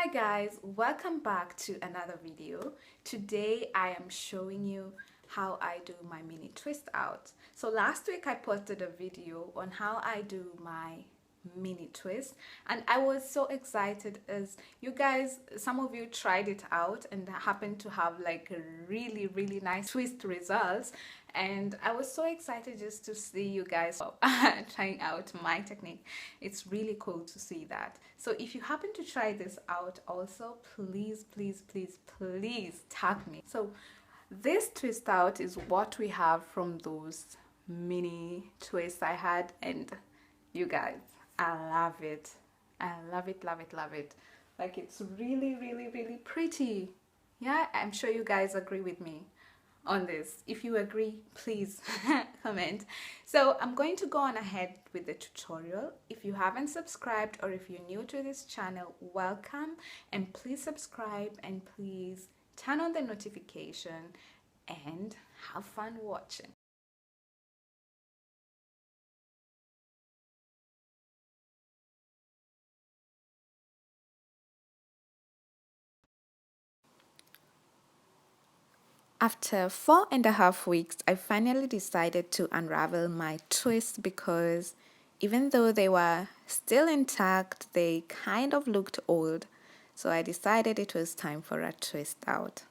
Hi guys, welcome back to another video. Today I am showing you how I do my mini twist out. So last week I posted a video on how I do my mini twist and I was so excited as you guys, some of you tried it out and happened to have like a really nice twist results, and I was so excited just to see you guys trying out my technique. It's really cool to see that. So if you happen to try this out also, please tag me. So this twist out is what we have from those mini twists I had, and you guys, I love it. I love it, love it. Like it's really pretty. Yeah, I'm sure you guys agree with me on this. If you agree, please comment. So I'm going to go on ahead with the tutorial. If you haven't subscribed or if you're new to this channel, welcome, and please subscribe and please turn on the notification and have fun watching. After 4.5 weeks, I finally decided to unravel my twists because even though they were still intact, they kind of looked old. So I decided it was time for a twist out.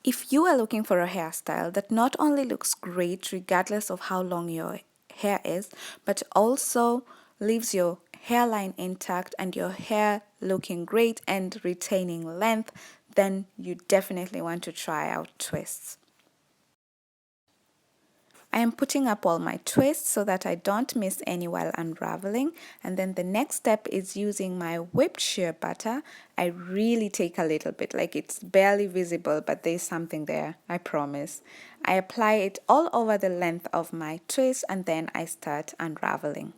If you are looking for a hairstyle that not only looks great regardless of how long your hair is, but also leaves your hairline intact and your hair looking great and retaining length, then you definitely want to try out twists. I am putting up all my twists so that I don't miss any while unraveling, and then the next step is using my whipped shea butter. I really take a little bit, like it's barely visible, but there's something there, I promise. I apply it all over the length of my twist and then I start unraveling.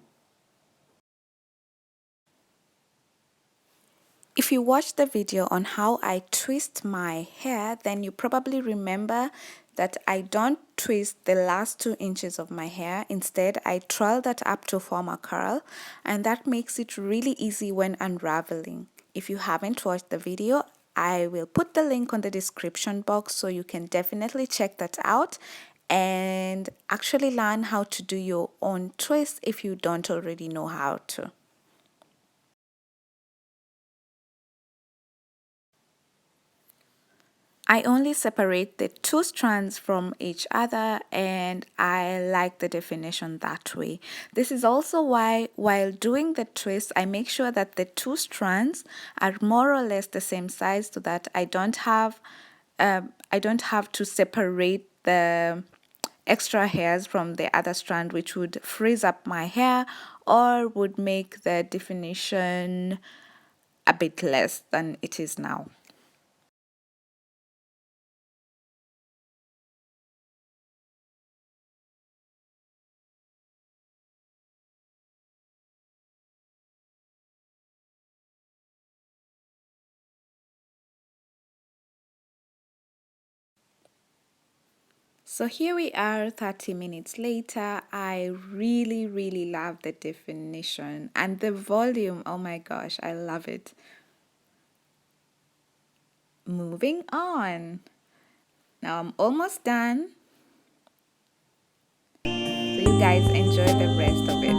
If you watched the video on how I twist my hair, then you probably remember that I don't twist the last 2 inches of my hair. Instead, I twirl that up to form a curl, and that makes it really easy when unraveling. If you haven't watched the video, I will put the link on the description box so you can definitely check that out and actually learn how to do your own twist if you don't already know how to. I only separate the 2 strands from each other, and I like the definition that way. This is also why while doing the twist, I make sure that the 2 strands are more or less the same size so that I don't have to separate the extra hairs from the other strand, which would freeze up my hair or would make the definition a bit less than it is now. So here we are 30 minutes later. I really love the definition and the volume. Oh my gosh, I love it. Moving on. Now I'm almost done. So you guys enjoy the rest of it.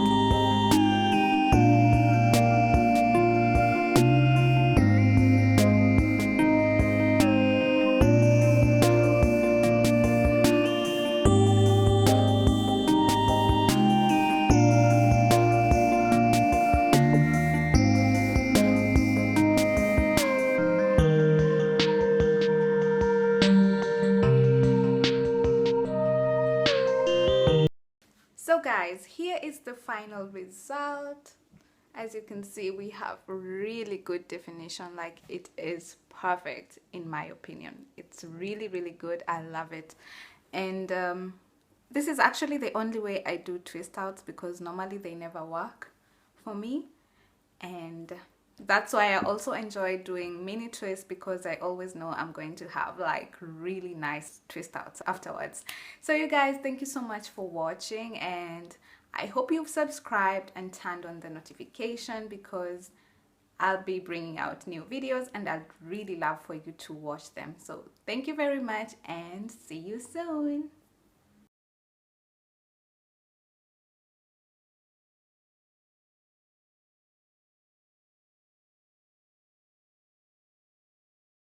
So guys, here is the final result. As you can see, we have really good definition. Like it is perfect in my opinion. It's really good. I love it. And this is actually the only way I do twist outs because normally they never work for me. And that's why I also enjoy doing mini twists, because I always know I'm going to have like really nice twist outs afterwards. So you guys, thank you so much for watching, and I hope you've subscribed and turned on the notification because I'll be bringing out new videos and I'd really love for you to watch them. So thank you very much and see you soon.